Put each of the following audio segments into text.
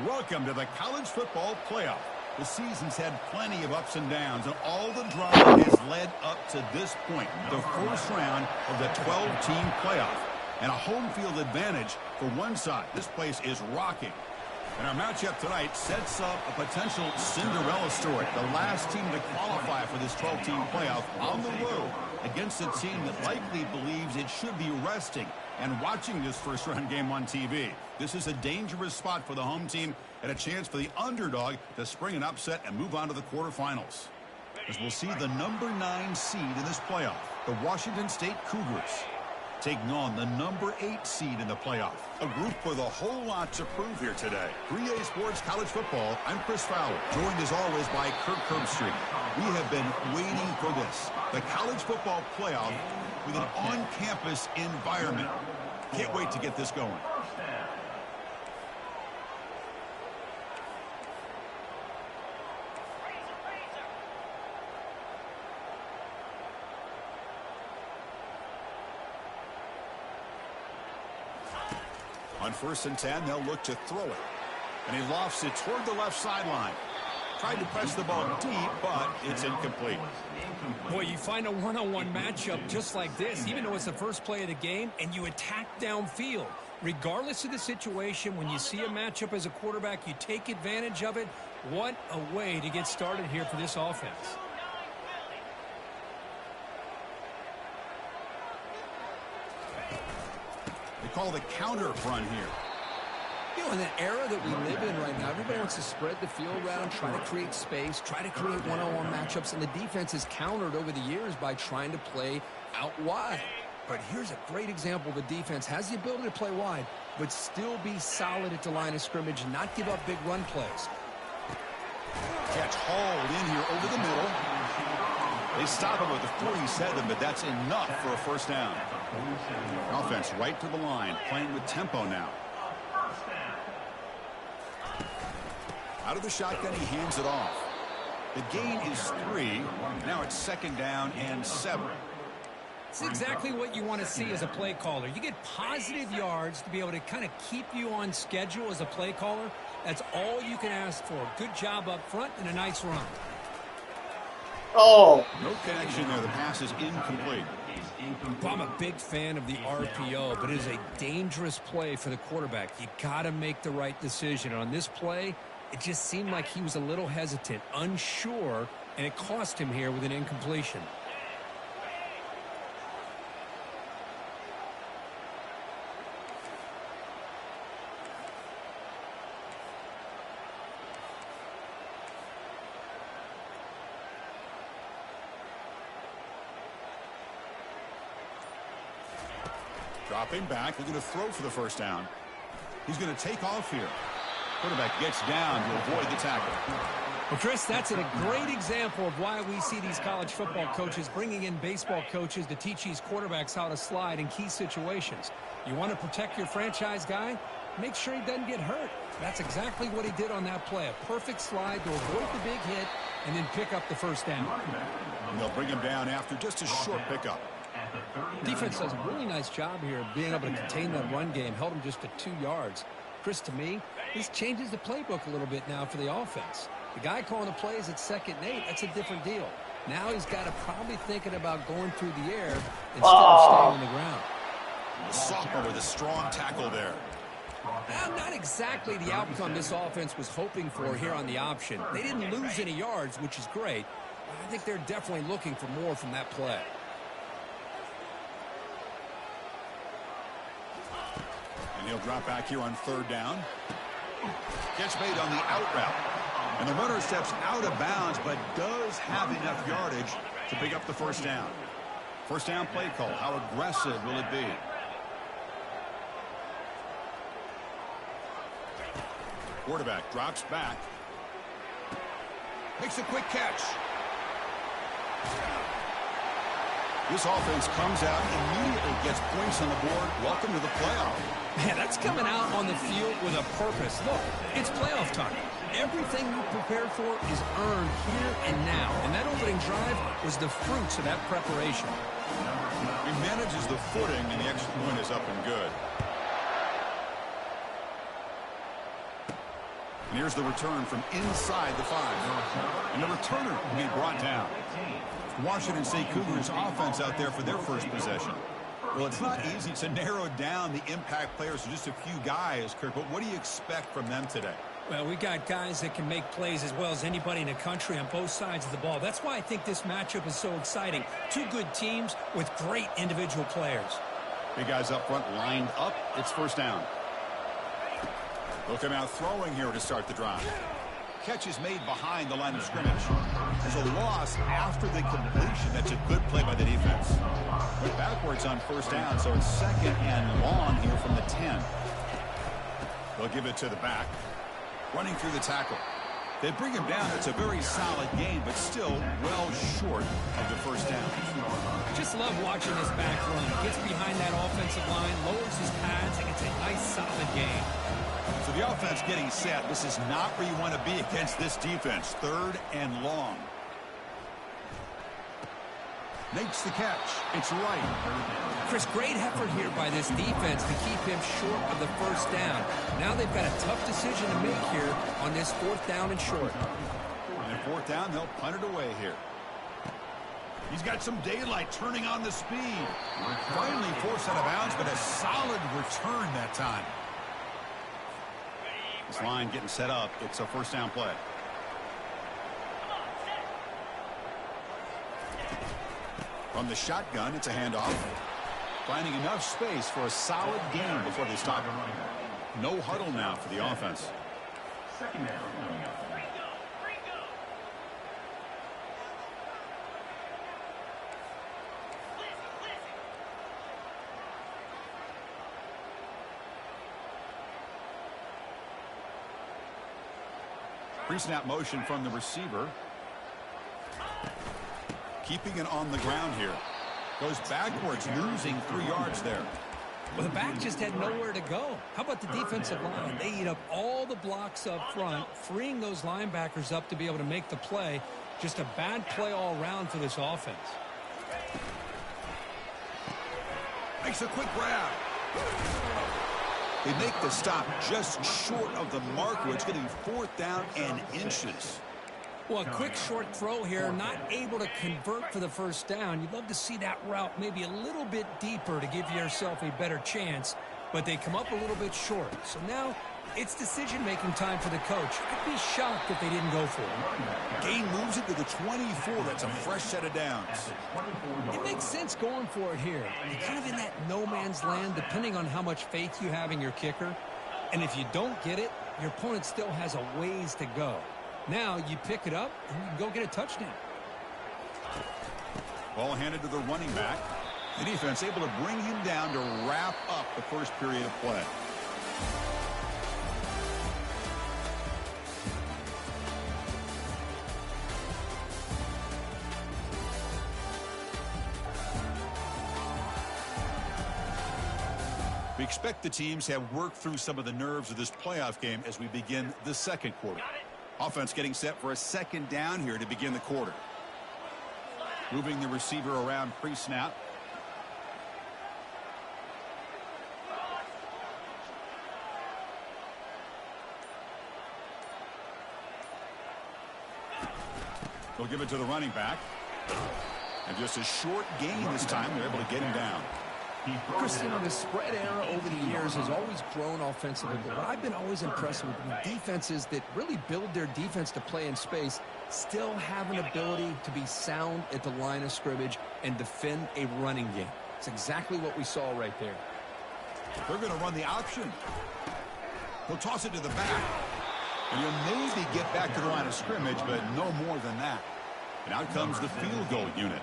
Welcome to the college football playoff. The season's had plenty of ups and downs, and all the drama has led up to this point, the first round of the 12-team playoff. And a home field advantage for one side. This place is rocking. And our matchup tonight sets up a potential Cinderella story. The last team to qualify for this 12-team playoff on the road against a team that likely believes it should be resting and watching this first-round game on TV. This is a dangerous spot for the home team and a chance for the underdog to spring an upset and move on to the quarterfinals. As we'll see the number 9 seed in this playoff, the Washington State Cougars, taking on the number 8 seed in the playoff. A group with a whole lot to prove here today. 3A Sports College Football, I'm Chris Fowler, joined as always by Kirk Herbstreit. We have been waiting for this, the college football playoff with an on-campus environment. Can't wait to get this going. On 1st and 10, they'll look to throw it. And he lofts it toward the left sideline. Tried to press the ball deep, but it's incomplete. Boy, you find a one-on-one matchup just like this, even though it's the first play of the game, and you attack downfield. Regardless of the situation, when you see a matchup as a quarterback, you take advantage of it. What a way to get started here for this offense. They call the counter front here. You know, in the era that we live in right now, everybody wants to spread the field around, try to create space, try to create one-on-one matchups, and the defense has countered over the years by trying to play out wide. But here's a great example. The defense has the ability to play wide, but still be solid at the line of scrimmage and not give up big run plays. Catch hauled in here over the middle. They stop him with the 47, but that's enough for a first down. Offense right to the line, playing with tempo now. Out of the shotgun, he hands it off. The gain is 3. Now it's 2nd down and 7. It's exactly what you want to see as a play caller. You get positive yards to be able to kind of keep you on schedule as a play caller. That's all you can ask for. Good job up front and a nice run. Oh! No connection there. The pass is incomplete. I'm a big fan of the RPO, but it is a dangerous play for the quarterback. You got to make the right decision. On this play, it just seemed like he was a little hesitant, unsure, and it cost him here with an incompletion. Dropping back, looking to throw for the first down. He's going to take off here. Quarterback gets down to avoid the tackle. Well, Chris, that's a great example of why we see these college football coaches bringing in baseball coaches to teach these quarterbacks how to slide in key situations. You want to protect your franchise guy? Make sure he doesn't get hurt. That's exactly what he did on that play. A perfect slide to avoid the big hit and then pick up the first down. And they'll bring him down after just a short pickup. Defense does a really nice job here of being able to contain that run game. Held him just to 2 yards. Chris, to me, this changes the playbook a little bit now for the offense. The guy calling the plays at 2nd and 8, that's a different deal. Now he's got to probably thinking about going through the air instead of staying on the ground. The sophomore with a strong tackle there. Not exactly the outcome this offense was hoping for here on the option. They didn't lose any yards, which is great. I think they're definitely looking for more from that play. And he'll drop back here on 3rd down. Gets made on the out route. And the runner steps out of bounds, but does have enough yardage to pick up the first down. First down play call. How aggressive will it be? Quarterback drops back. Makes a quick catch. This offense comes out, immediately gets points on the board. Welcome to the playoff. Man, that's coming out on the field with a purpose. Look, it's playoff time. Everything you prepared for is earned here and now. And that opening drive was the fruits of that preparation. He manages the footing, and the extra point is up and good. And here's the return from inside the 5. And the returner will be brought down. Washington State Cougars offense out there for their first possession. Well, it's not easy to narrow down the impact players to just a few guys, Kirk, but what do you expect from them today? Well, we got guys that can make plays as well as anybody in the country on both sides of the ball. That's why I think this matchup is so exciting. Two good teams with great individual players. Big guys up front lined up. It's first down. Looking out throwing here to start the drive. Catch is made behind the line of scrimmage. There's a loss after the completion. That's a good play by the defense. Went backwards on first down, so it's second and long here from the 10. They'll give it to the back. Running through the tackle. They bring him down. It's a very solid game, but still well short of the first down. Just love watching this back run. Gets behind that offensive line, lowers his pads, and it's a nice, solid game. So the offense getting set. This is not where you want to be against this defense. Third and long. Makes the catch. It's right. Chris, great effort here by this defense to keep him short of the first down. Now they've got a tough decision to make here on this fourth down and short. And fourth down, they'll punt it away here. He's got some daylight turning on the speed. Finally forced out of bounds, but a solid return that time. This line getting set up. It's a first down play. From the shotgun, it's a handoff. Finding enough space for a solid gain before they stop. No huddle now for the offense. Second down. Pre-snap motion from the receiver. Keeping it on the ground here. Goes backwards, losing 3 yards there. Well, the back just had nowhere to go. How about the defensive line? They eat up all the blocks up front, freeing those linebackers up to be able to make the play. Just a bad play all around for this offense. Makes a quick grab. They make the stop just short of the marker. It's going to be fourth down and inches. Well, a quick short throw here, not able to convert for the first down. You'd love to see that route maybe a little bit deeper to give yourself a better chance, but they come up a little bit short. So now it's decision-making time for the coach. I'd be shocked if they didn't go for it. Gain moves it to the 24. That's a fresh set of downs. It makes sense going for it here. You're kind of in that no-man's land, depending on how much faith you have in your kicker. And if you don't get it, your opponent still has a ways to go. Now you pick it up and you can go get a touchdown. Ball handed to the running back. The defense able to bring him down to wrap up the first period of play. We expect the teams have worked through some of the nerves of this playoff game as we begin the second quarter. Offense getting set for a second down here to begin the quarter. Moving the receiver around pre-snap. They'll give it to the running back. And just a short gain this time. They're able to get him down. Chris, you know, the spread era over the years has always grown offensively, but what I've been always impressed with defenses that really build their defense to play in space still have an ability to be sound at the line of scrimmage and defend a running game. It's exactly what we saw right there. They're going to run the option. He'll toss it to the back. And he'll maybe get back to the line of scrimmage, but no more than that. And out comes the field goal unit.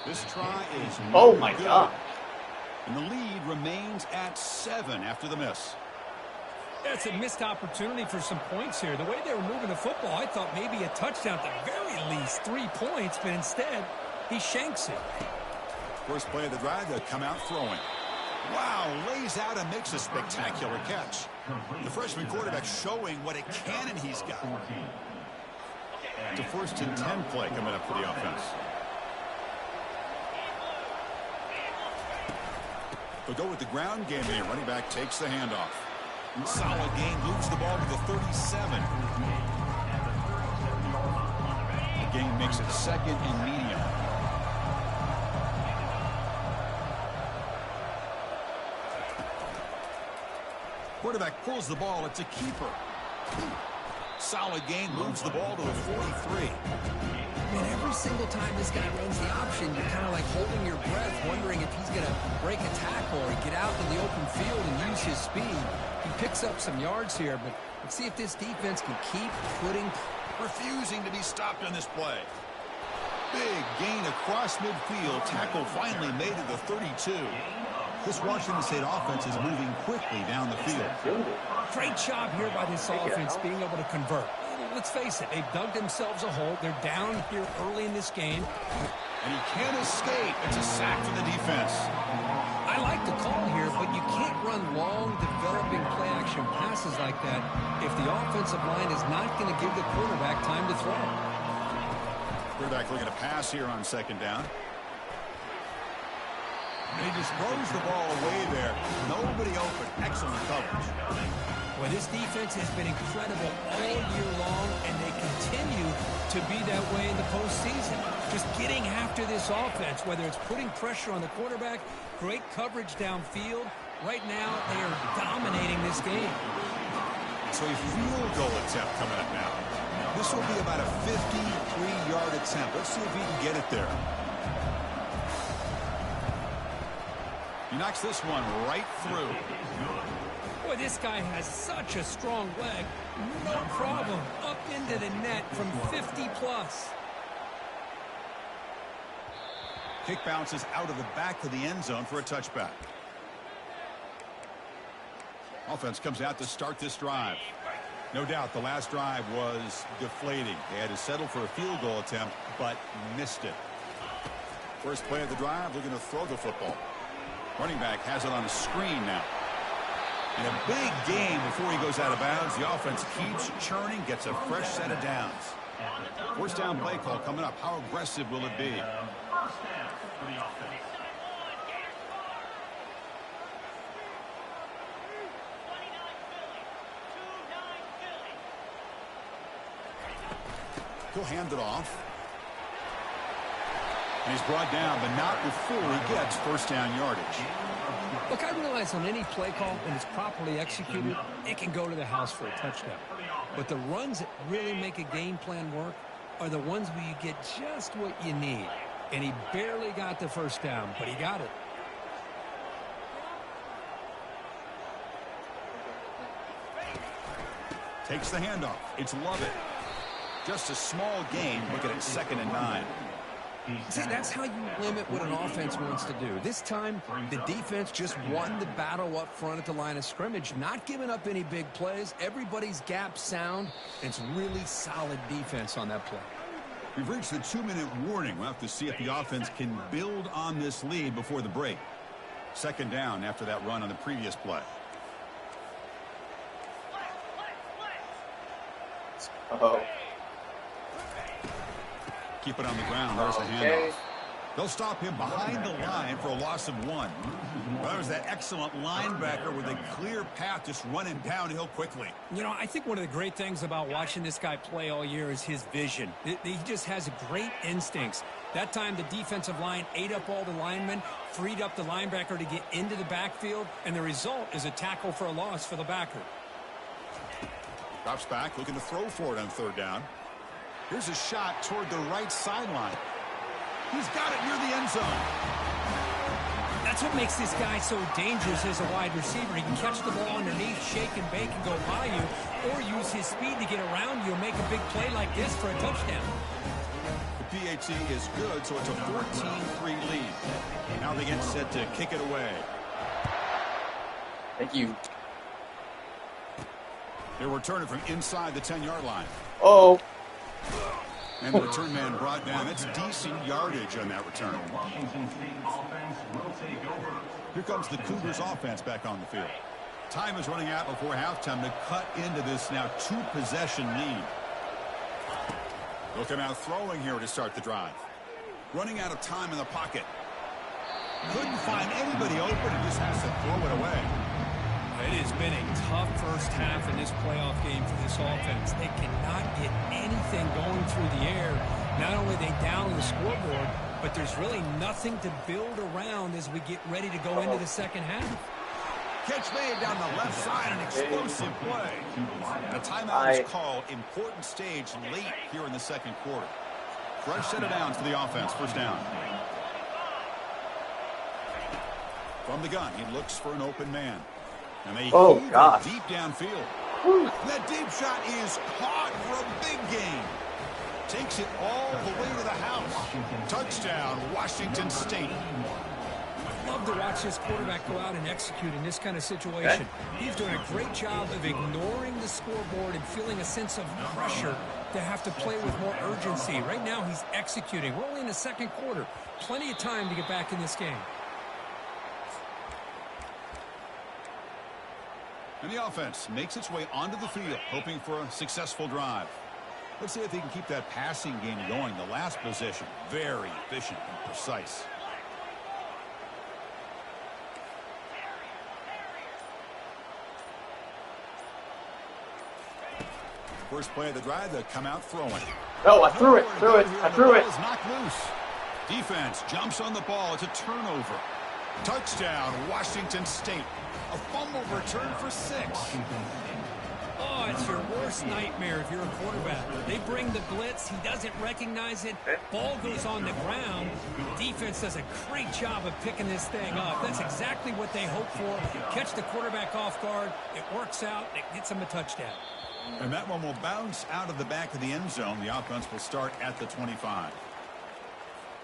This try is Oh my God. And the lead remains at 7 after the miss. That's a missed opportunity for some points here. The way they were moving the football, I thought maybe a touchdown at the very least, 3 points, but instead he shanks it. First play of the drive, they'll come out throwing. Wow, lays out and makes a spectacular catch. The freshman quarterback showing what a cannon he's got. It's a 1st and 10 play coming up for the offense. They'll go with the ground game here. Running back takes the handoff. Solid gain, moves the ball to the 37. The gain makes it second and medium. Quarterback pulls the ball. It's a keeper. Solid gain, moves the ball to the 43. Man, every single time this guy runs the option, you're kind of like holding your breath, wondering if he's going to break a tackle or get out in the open field and use his speed. He picks up some yards here, but let's see if this defense can keep putting... Refusing to be stopped on this play. Big gain across midfield. Tackle finally made to the 32. This Washington State offense is moving quickly down the field. Great job here by this offense being able to convert. Let's face it, they've dug themselves a hole. They're down here early in this game. And he can't escape. It's a sack for the defense. I like the call here, but you can't run long, developing play-action passes like that if the offensive line is not going to give the quarterback time to throw. Quarterback looking to pass here on second down. And he just throws the ball away there. Nobody open. Excellent coverage. Well, this defense has been incredible all year long, and they continue to be that way in the postseason. Just getting after this offense, whether it's putting pressure on the quarterback, great coverage downfield. Right now, they are dominating this game. So a field goal attempt coming up now. This will be about a 53-yard attempt. Let's see if he can get it there. He knocks this one right through. Boy, this guy has such a strong leg. No problem. Up into the net from 50-plus. Kick bounces out of the back of the end zone for a touchback. Offense comes out to start this drive. No doubt the last drive was deflating. They had to settle for a field goal attempt, but missed it. First play of the drive, looking to throw the football. Running back has it on a screen now. And a big gain before he goes out of bounds. The offense keeps churning, gets a fresh set of downs. First down play call coming up. How aggressive will it be? He'll hand it off. And he's brought down, but not before he gets first down yardage. Look, I realize on any play call, when it's properly executed, it can go to the house for a touchdown. But the runs that really make a game plan work are the ones where you get just what you need. And he barely got the first down, but he got it. Takes the handoff. It's Lovett. Just a small gain. Looking at 2nd and 9. See, that's how you limit what an offense wants to do. This time, the defense just won the battle up front at the line of scrimmage, not giving up any big plays. Everybody's gap sound. It's really solid defense on that play. We've reached the 2-minute warning. We'll have to see if the offense can build on this lead before the break. 2nd down after that run on the previous play. Uh-oh. Keep it on the ground. There's a handoff. They'll stop him behind the line for a loss of 1. Well, that was that excellent linebacker with a clear path just running downhill quickly. You know, I think one of the great things about watching this guy play all year is his vision. He just has great instincts. That time the defensive line ate up all the linemen, freed up the linebacker to get into the backfield, and the result is a tackle for a loss for the backer. Drops back, looking to throw for it on 3rd down. Here's a shot toward the right sideline. He's got it near the end zone. That's what makes this guy so dangerous as a wide receiver. He can catch the ball underneath, shake and bake, and go by you, or use his speed to get around you and make a big play like this for a touchdown. The PAT is good, so it's a 14-3 lead. Now they get set to kick it away. Thank you. They're returning from inside the 10-yard line. Oh. And the return man brought down. That's decent yardage on that return. Here comes the Cougars offense back on the field. Time is running out before halftime to cut into this now 2-possession lead. They'll come out throwing here to start the drive. Running out of time in the pocket. Couldn't find anybody open and just has to throw it away. It has been a tough first half in this playoff game for this offense. They cannot get anything going through the air. Not only are they down on the scoreboard, but there's really nothing to build around as we get ready to go into the second half. Catch made down the left side, an explosive play. A timeout is called. Important stage late here in the second quarter. Fresh set of downs for the offense. First down. From the gun, he looks for an open man. And they heave it deep downfield. That deep shot is caught for a big gain. Takes it all the way to the house. Touchdown, Washington State. I love to watch this quarterback go out and execute in this kind of situation. He's doing a great job of ignoring the scoreboard and feeling a sense of pressure to have to play with more urgency. Right now, he's executing. We're only in the second quarter. Plenty of time to get back in this game. And the offense makes its way onto the field, hoping for a successful drive. Let's see if they can keep that passing game going. The last possession, very efficient and precise. First play of the drive, they come out throwing. Oh, I threw it. Is knocked loose. Defense jumps on the ball. It's a turnover. Touchdown, Washington State. A fumble return for 6. Oh, it's your worst nightmare if you're a quarterback. They bring the blitz. He doesn't recognize it. Ball goes on the ground. Defense does a great job of picking this thing up. That's exactly what they hope for. Catch the quarterback off guard. It works out. It gets him a touchdown. And that one will bounce out of the back of the end zone. The offense will start at the 25.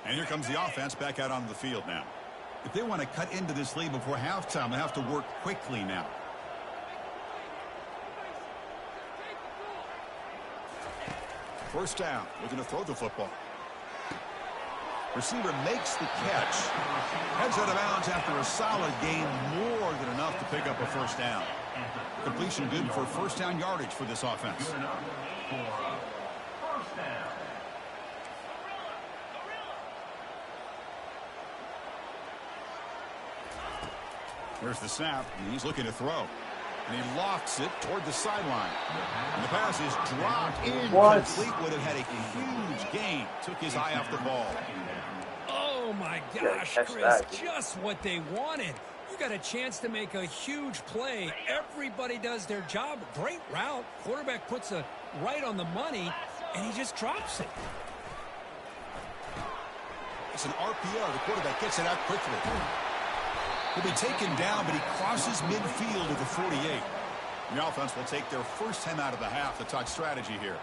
And here comes the offense back out onto the field now. If they want to cut into this lead before halftime, they have to work quickly now. First down, looking to throw the football. Receiver makes the catch. Heads out of bounds after a solid gain, more than enough to pick up a first down. Completion good for first down yardage for this offense. There's the snap, and he's looking to throw. And he lofts it toward the sideline. And the pass is dropped incomplete. Would have had a huge gain. Took his eye off the ball. Oh, my gosh, Chris. Just what they wanted. You got a chance to make a huge play. Everybody does their job. Great route. Quarterback puts it right on the money, and he just drops it. It's an RPO. The quarterback gets it out quickly. He'll be taken down, but he crosses midfield at the 48. The offense will take their first time out of the half to talk strategy here.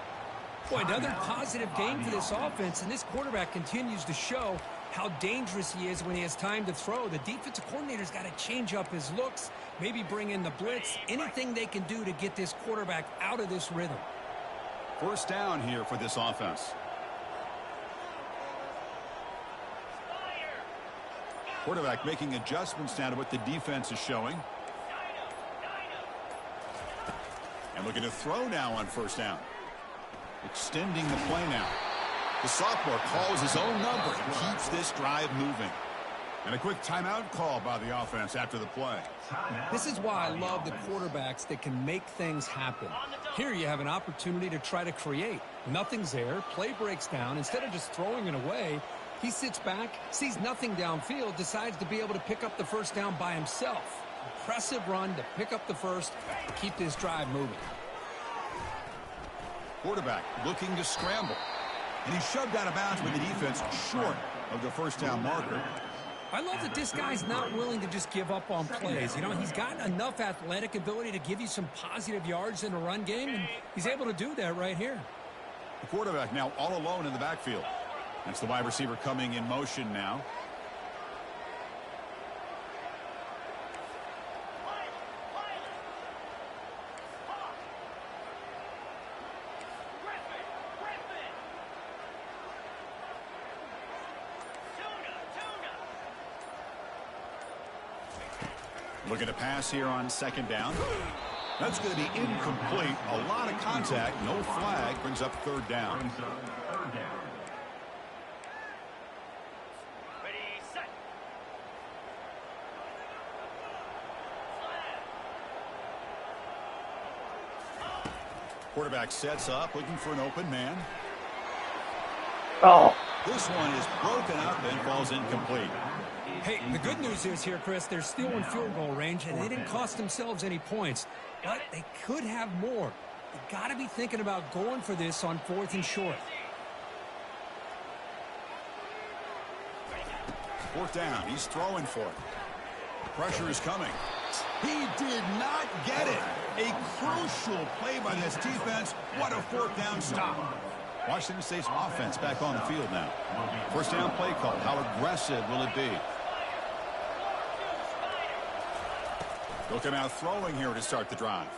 Boy, another positive game for this offense, and this quarterback continues to show how dangerous he is when he has time to throw. The defensive coordinator's got to change up his looks, maybe bring in the blitz, anything they can do to get this quarterback out of this rhythm. First down here for this offense. Quarterback making adjustments now to what the defense is showing. And looking to throw now on first down. Extending the play now. The sophomore calls his own number and keeps this drive moving. And a quick timeout call by the offense after the play. This is why I love the quarterbacks that can make things happen. Here you have an opportunity to try to create. Nothing's there. Play breaks down. Instead of just throwing it away, he sits back, sees nothing downfield, decides to be able to pick up the first down by himself. Impressive run to pick up the first, keep this drive moving. Quarterback looking to scramble. And he's shoved out of bounds with the defense short of the first down marker. I love that this guy's not willing to just give up on plays. You know, he's got enough athletic ability to give you some positive yards in a run game, and he's able to do that right here. The quarterback now all alone in the backfield. That's the wide receiver coming in motion now. Looking to pass here on second down. That's going to be incomplete. A lot of contact. No flag. Brings up third down. Quarterback sets up, looking for an open man. Oh. This one is broken up and falls incomplete. Hey, the good news is here, Chris, they're still in field goal range, and they didn't cost themselves any points. But they could have more. You got to be thinking about going for this on 4th and short. 4th down. He's throwing for it. Pressure is coming. He did not get it. A crucial play by this defense. What a 4th down stop. Washington State's offense back on the field now. 1st down play call. How aggressive will it be? They'll come out throwing here to start the drive.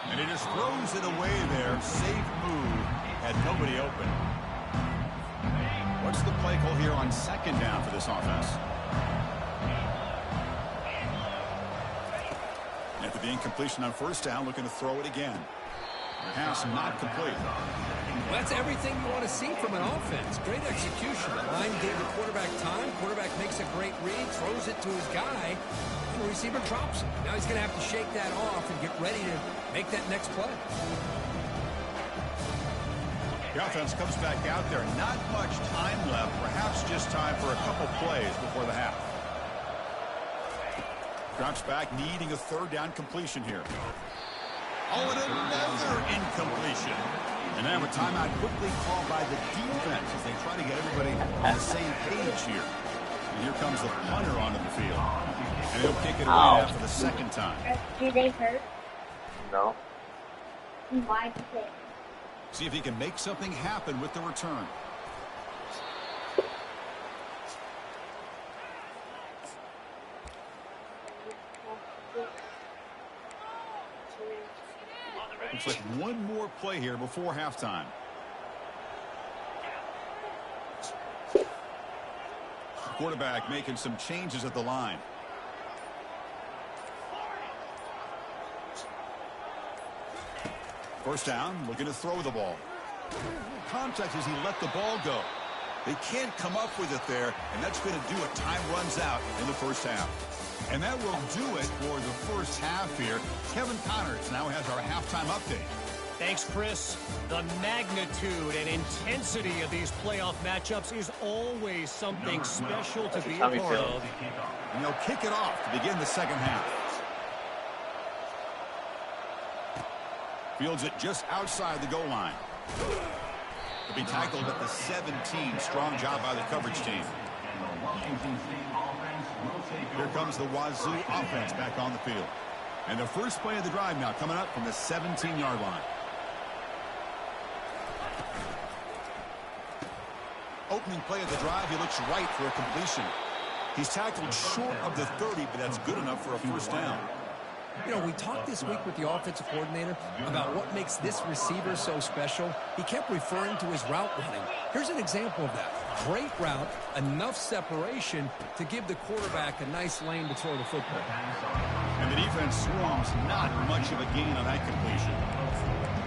And he just throws it away there. Safe move. Had nobody open. What's the play call here on 2nd down for this offense? After the incompletion on 1st down, looking to throw it again. Pass not complete. Well, that's everything you want to see from an offense. Great execution. The line gave the quarterback time. Quarterback makes a great read, throws it to his guy, and the receiver drops it. Now he's going to have to shake that off and get ready to make that next play. The offense comes back out there. Not much time left. Perhaps just time for a couple plays before the half. Drops back, needing a 3rd down completion here. Oh, and another incompletion. And now a timeout quickly called by the defense as they try to get everybody on the same page here. And here comes the punter onto the field. And he'll kick it away after the 2nd time. Do they hurt? No. Why did they? See if he can make something happen with the return. Looks like one more play here before halftime. Quarterback making some changes at the line. First down, looking to throw the ball. Contact as he let the ball go. They can't come up with it there, and that's going to do it. Time runs out in the 1st half. And that will do it for the 1st half here. Kevin Connors now has our halftime update. Thanks, Chris. The magnitude and intensity of these playoff matchups is always something special to be a part of. And they'll kick it off to begin the 2nd half. Fields it just outside the goal line. He'll be tackled at the 17. Strong job by the coverage team. Here comes the Wazoo offense back on the field. And the first play of the drive now coming up from the 17-yard line. Opening play of the drive, he looks right for a completion. He's tackled short of the 30, but that's good enough for a 1st down. You know, we talked this week with the offensive coordinator about what makes this receiver so special. He kept referring to his route running. Here's an example of that. Great route, enough separation to give the quarterback a nice lane to throw the football. And the defense swarms, not much of a gain on that completion.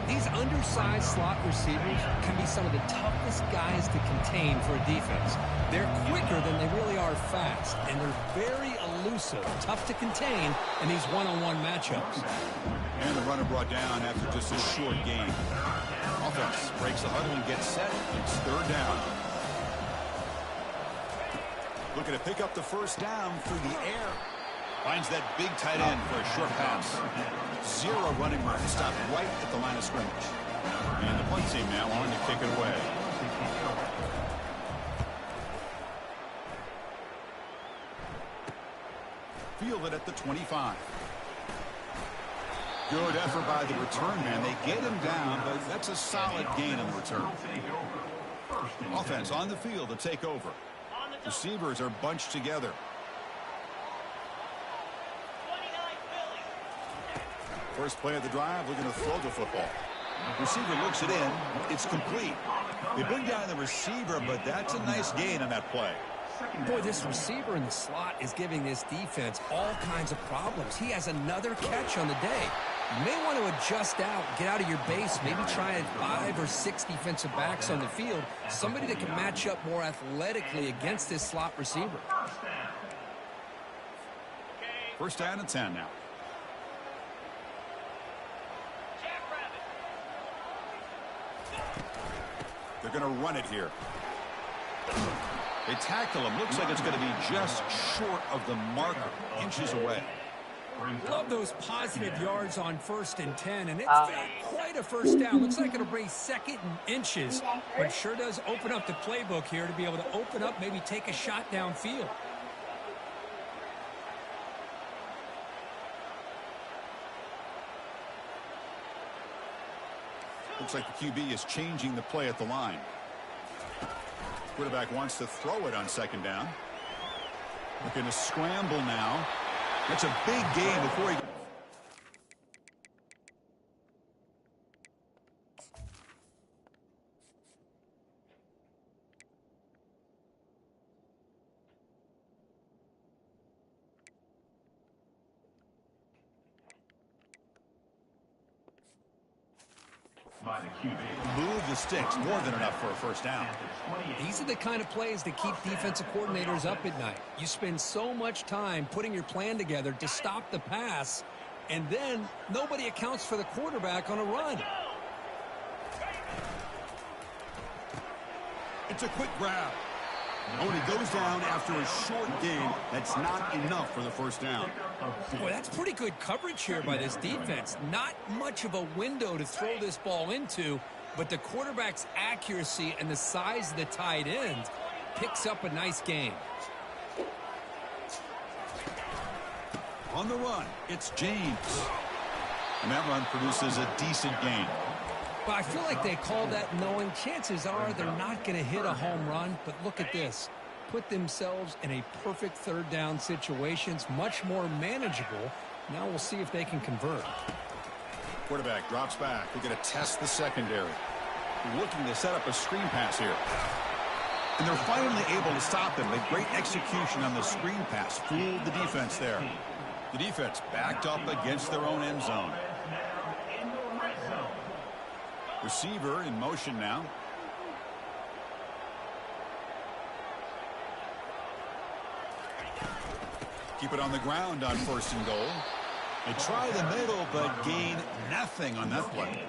These undersized slot receivers can be some of the toughest guys to contain for a defense. They're quicker than they really are fast, and they're very elusive, tough to contain in these one-on-one matchups. And the runner brought down after just a short gain. Offense breaks the huddle and gets set. It's 3rd down. Looking to pick up the 1st down through the air. Finds that big tight end for a short pass. 0 running room. Stopped right at the line of scrimmage. And the punt team now on to kick it away. Fielded at the 25. Good effort by the return man. They get him down, but that's a solid gain on the return. Offense on the field to take over. Receivers are bunched together. First play of the drive, looking to throw the football. Receiver looks it in. It's complete. They bring down the receiver, but that's a nice gain on that play. Boy, this receiver in the slot is giving this defense all kinds of problems. He has another catch on the day. You may want to adjust out, get out of your base, maybe try 5 or 6 defensive backs on the field, somebody that can match up more athletically against this slot receiver. 1st down and 10 now. They're going to run it here. They tackle him. Looks like it's going to be just short of the marker, inches away. Love those positive yards on 1st and 10, and it's not quite a first down. Looks like it'll bring 2nd and inches, but sure does open up the playbook here to be able to open up, maybe take a shot downfield. Looks like the QB is changing the play at the line. Quarterback wants to throw it on 2nd down. Looking to scramble now. That's a big gain before he... By the QB. Move the sticks, more than enough for a first down. These are the kind of plays that keep defensive coordinators up at night. You spend so much time putting your plan together to stop the pass, and then nobody accounts for the quarterback on a run. It's a quick grab. Oh, and he goes down after a short gain. That's not enough for the first down. Boy, that's pretty good coverage here by this defense. Not much of a window to throw this ball into, but the quarterback's accuracy and the size of the tight end picks up a nice gain. On the run, it's James. And that run produces a decent gain. But I feel like they call that knowing chances are they're not going to hit a home run. But look at this. Put themselves in a perfect 3rd down situations, much more manageable. Now we'll see if they can convert. Quarterback drops back. They're going to test the secondary. Looking to set up a screen pass here. And they're finally able to stop him. A great execution on the screen pass. Fooled the defense there. The defense backed up against their own end zone. Receiver in motion now. Keep it on the ground on 1st and goal. They try the middle, but gain nothing on that play.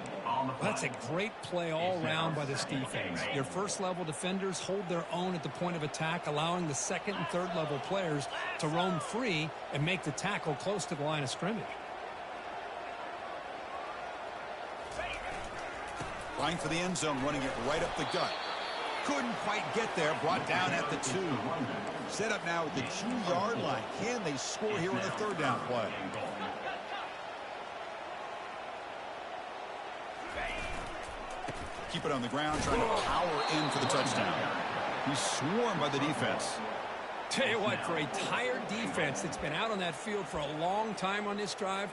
That's a great play all around by this defense. Your 1st-level defenders hold their own at the point of attack, allowing the 2nd and 3rd-level players to roam free and make the tackle close to the line of scrimmage. Line for the end zone, running it right up the gut. Couldn't quite get there, brought down at the 2. Set up now at the 2-yard line. Can they score here on the 3rd down play? Keep it on the ground, trying to power in for the touchdown. He's swarmed by the defense. Tell you what, for a tired defense that's been out on that field for a long time on this drive,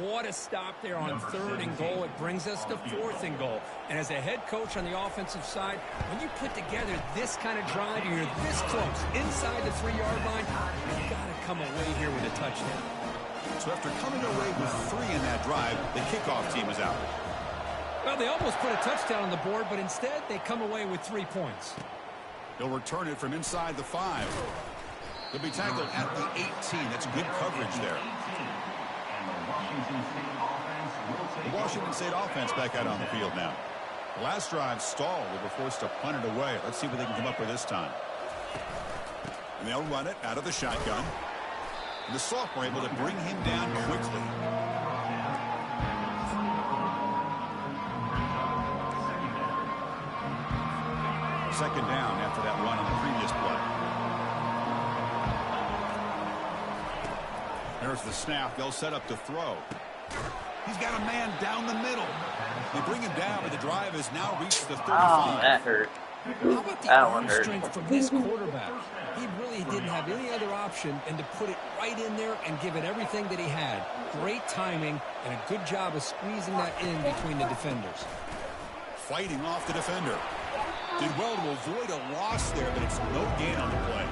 what a stop there on 3rd and goal. It brings us to 4th and goal. And as a head coach on the offensive side, when you put together this kind of drive, you're this close inside the 3-yard line, you've got to come away here with a touchdown. So after coming away with 3 in that drive, the kickoff team is out. Well, they almost put a touchdown on the board, but instead they come away with 3 points. They'll return it from inside the 5. They'll be tackled at the 18. That's good coverage there. The Washington State offense back out on the field now. The last drive stalled. They were forced to punt it away. Let's see what they can come up with this time. And they'll run it out of the shotgun. And the sophomore able to bring him down quickly. Second down after that run on the previous play. There's the snap. They'll set up to throw. He's got a man down the middle. They bring him down, but the drive has now reached the 35. Oh, that hurt. How about the arm strength from this quarterback? He really didn't have any other option than to put it right in there and give it everything that he had. Great timing and a good job of squeezing that in between the defenders. Fighting off the defender. Did well to avoid a loss there, but it's no gain on the play.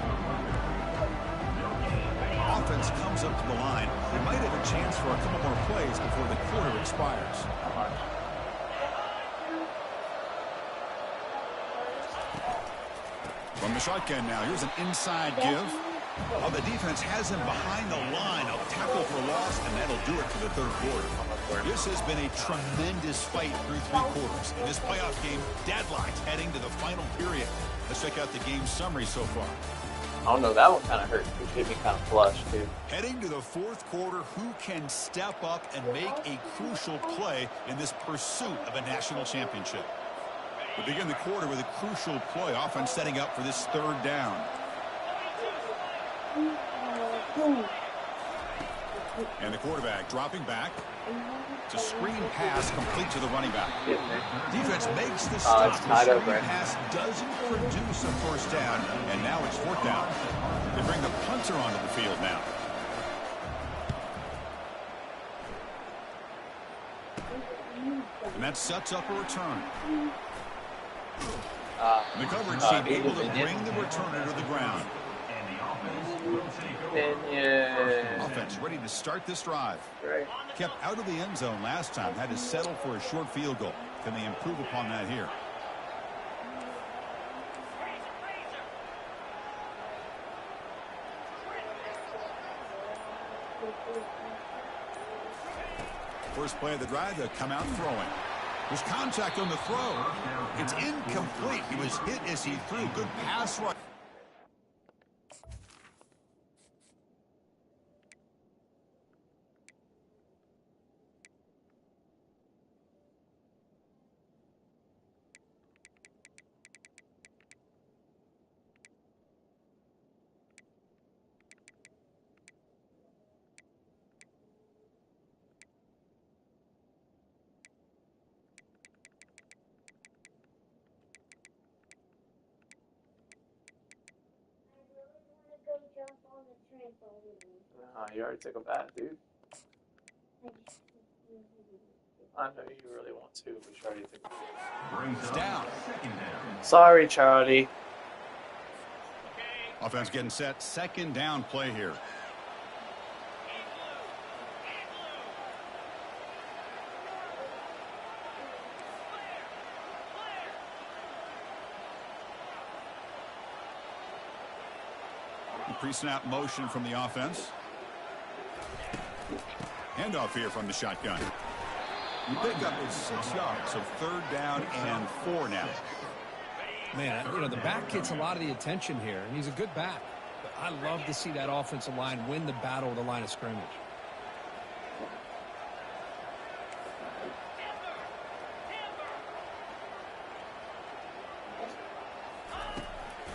Offense comes up to the line. They might have a chance for a couple more plays before the quarter expires. From the shotgun now, here's an inside give. Well, the defense has him behind the line. A tackle for loss, and that'll do it for the third quarter. This has been a tremendous fight through 3 quarters. In this playoff game, deadlocked heading to the final period. Let's check out the game summary so far. I don't know, that one kind of hurt. It hit me kind of flush, too. Heading to the fourth quarter, who can step up and make a crucial play in this pursuit of a national championship? We begin the quarter with a crucial play, offense setting up for this third down. And the quarterback dropping back. It's a screen pass complete to the running back. Defense makes the stop. The screen pass doesn't produce a first down, and now it's fourth down. They bring the punter onto the field now. And that sets up a return. The coverage team able to bring the returner to the ground. Offense ready to start this drive. Kept out of the end zone last time. Had to settle for a short field goal. Can they improve upon that here? First play of the drive, they'll come out throwing. There's contact on the throw. It's incomplete. He was hit as he threw. Good pass rush. You already took a bath, dude. I know you really want to, but you already took a bath. Down. Sorry, Charlie. Offense getting set. Second down play here. Pre-snap motion from the offense. Handoff here from the shotgun. You pick up at 6 yards, so third down and 4 now. Man, you know, the back gets a lot of the attention here, and he's a good back. But I love to see that offensive line win the battle of the line of scrimmage.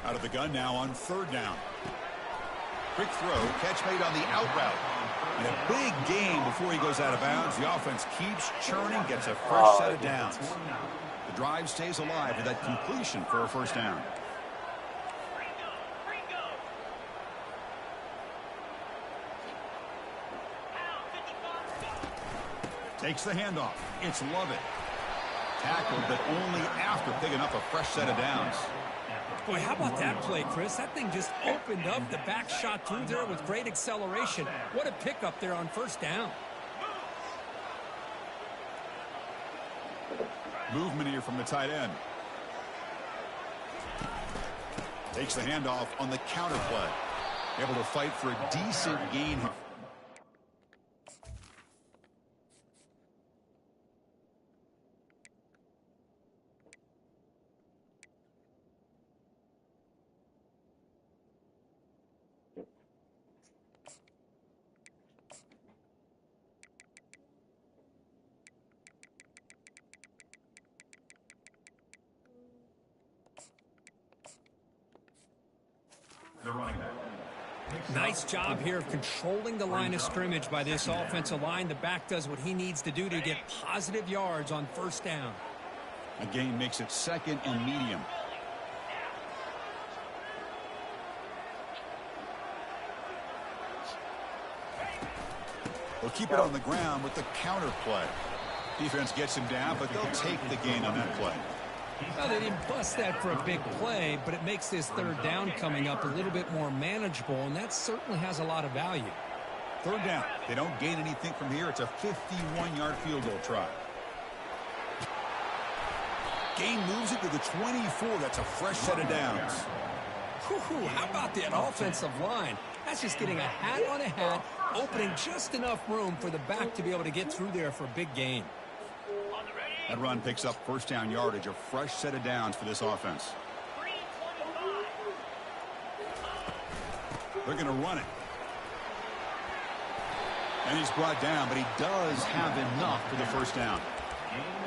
Out of the gun now on third down. Quick throw, catch made on the out route. And a big gain before he goes out of bounds. The offense keeps churning, gets a fresh set of downs. The drive stays alive with that completion for a first down. Takes the handoff. It's Lovett. Tackled, but only after picking up a fresh set of downs. Boy, how about that play, Chris? That thing just opened up. The back shot through there with great acceleration. What a pickup there on first down. Movement here from the tight end. Takes the handoff on the counter play. Able to fight for a decent gain here. Nice job here of controlling the line of scrimmage by this offensive line. The back does what he needs to do to get positive yards on first down. A gain makes it second and medium. They'll keep it on the ground with the counter play. Defense gets him down, but they'll take the gain on that play. Well, they didn't bust that for a big play, but it makes this third down coming up a little bit more manageable, and that certainly has a lot of value. Third down. They don't gain anything from here. It's a 51-yard field goal try. Gain moves it to the 24. That's a fresh set of downs. How about that offensive line? That's just getting a hat on a hat, opening just enough room for the back to be able to get through there for a big gain. That run picks up first down yardage, a fresh set of downs for this offense. They're going to run it. And he's brought down, but he does have enough for the first down.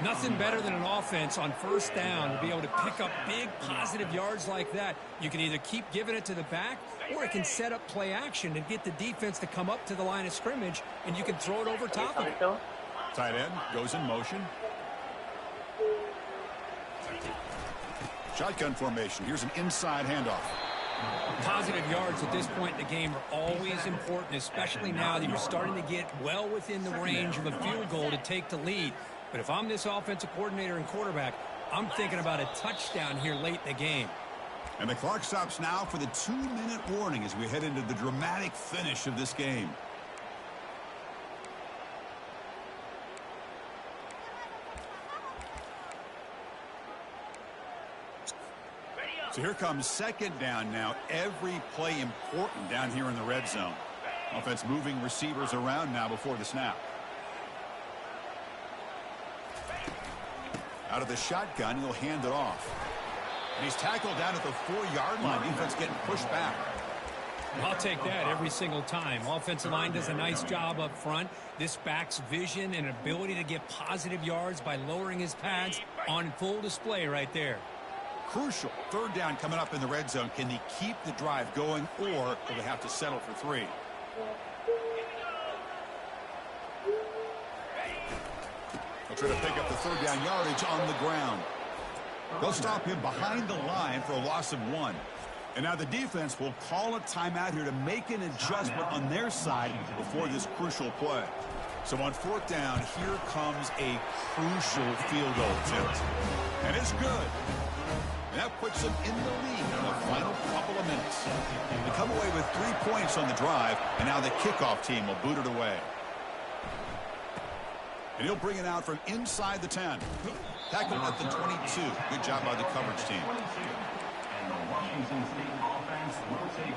Nothing better than an offense on first down to be able to pick up big positive yards like that. You can either keep giving it to the back, or it can set up play action and get the defense to come up to the line of scrimmage, and you can throw it over top of it. Tight end goes in motion. Shotgun formation. Here's an inside handoff. Positive yards at this point in the game are always important, especially now that you're starting to get well within the range of a field goal to take the lead. But if I'm this offensive coordinator and quarterback, I'm thinking about a touchdown here late in the game. And the clock stops now for the 2-minute warning as we head into the dramatic finish of this game. So here comes second down now. Every play important down here in the red zone. Offense moving receivers around now before the snap. Out of the shotgun, he'll hand it off. And he's tackled down at the 4-yard line. Defense getting pushed back. I'll take that every single time. Offensive line does a nice job up front. This back's vision and ability to get positive yards by lowering his pads on full display right there. Crucial. Third down coming up in the red zone. Can he keep the drive going, or will they have to settle for 3? They'll try to pick up the third down yardage on the ground. They'll stop him behind the line for a loss of 1. And now the defense will call a timeout here to make an adjustment on their side before this crucial play. So on fourth down, here comes a crucial field goal attempt. And it's good. And that puts them in the lead in the final couple of minutes. They come away with 3 points on the drive, and now the kickoff team will boot it away. And he'll bring it out from inside the 10. Tackled at the 22. Good job by the coverage team.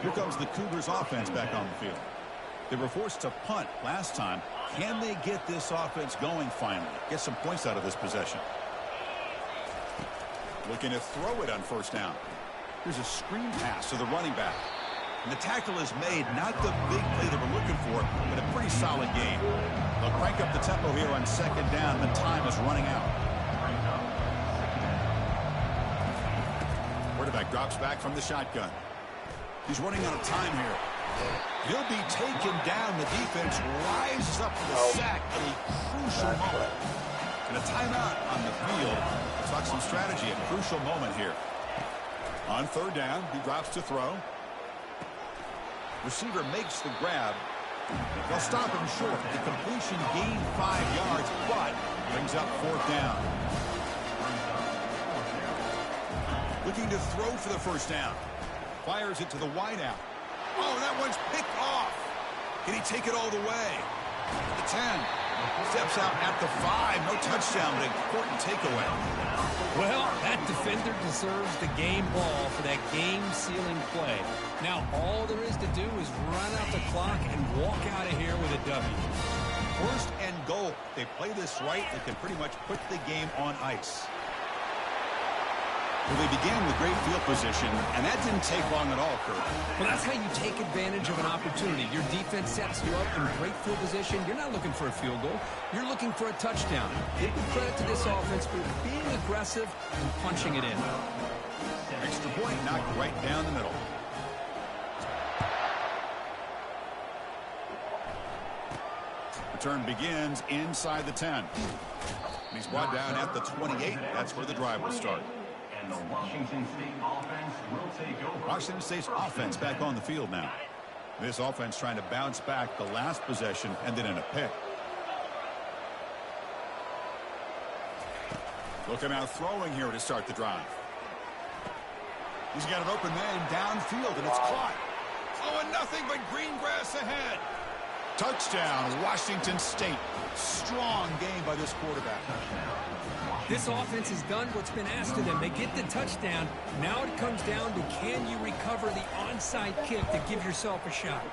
Here comes the Cougars offense back on the field. They were forced to punt last time. Can they get this offense going finally? Get some points out of this possession. Looking to throw it on first down. Here's a screen pass to the running back. And the tackle is made. Not the big play that we're looking for, but a pretty solid game. They'll crank up the tempo here on second down. The time is running out. Quarterback drops back from the shotgun. He's running out of time here. He'll be taken down. The defense rises up for the sack in a crucial moment. And a timeout on the field. Talk some strategy. A crucial moment here. On third down, he drops to throw. Receiver makes the grab. They'll stop him short. The completion gained 5 yards, but brings up fourth down. Looking to throw for the first down. Fires it to the wideout. Oh, that one's picked off. Can he take it all the way? The 10. Steps out at the 5. No touchdown, but an important takeaway. Well, that defender deserves the game ball for that game-sealing play. Now, all there is to do is run out the clock and walk out of here with a W. First and goal. They play this right, they can pretty much put the game on ice. Well, they began with great field position, and that didn't take long at all, Kurt. Well, that's how you take advantage of an opportunity. Your defense sets you up in great field position. You're not looking for a field goal. You're looking for a touchdown. Give credit to this offense for being aggressive and punching it in. Extra point knocked right down the middle. Return begins inside the 10. He's brought down at the 28. That's where the drive will start. And the Washington State offense will take over. Washington State's offense back on the field now. This offense trying to bounce back the last possession, ended in a pick. Looking out throwing here to start the drive. He's got an open man downfield, and it's caught. Oh, and nothing but green grass ahead. Touchdown, Washington State. Strong strong game by this quarterback. This offense has done what's been asked of them. They get the touchdown. Now it comes down to, can you recover the onside kick to give yourself a shot?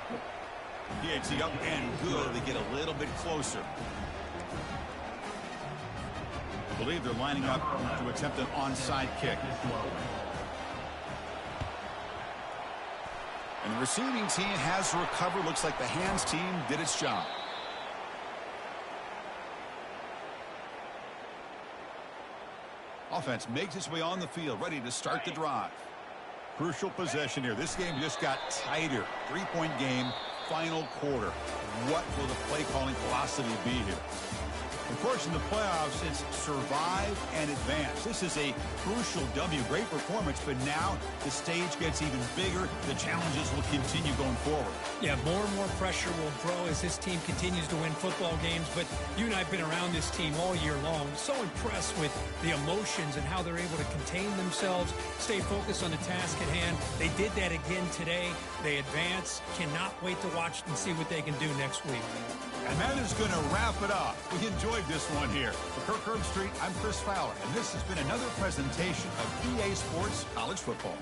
It's the up and good. They get a little bit closer. I believe they're lining up to attempt an onside kick. And the receiving team has to recover. Looks like the hands team did its job. Offense makes its way on the field, ready to start the drive. Crucial possession here. This game just got tighter. 3-point game, final quarter. What will the play calling philosophy be here? Of course, in the playoffs, it's survive and advance. This is a crucial W. Great performance, but now the stage gets even bigger. The challenges will continue going forward. Yeah, more and more pressure will grow as this team continues to win football games. But you and I have been around this team all year long. So impressed with the emotions and how they're able to contain themselves, stay focused on the task at hand. They did that again today. They advance. Cannot wait to watch and see what they can do next week. And that is going to wrap it up. We enjoyed this one here. For Kirk Herbstreit, I'm Chris Fowler, and this has been another presentation of EA Sports College Football.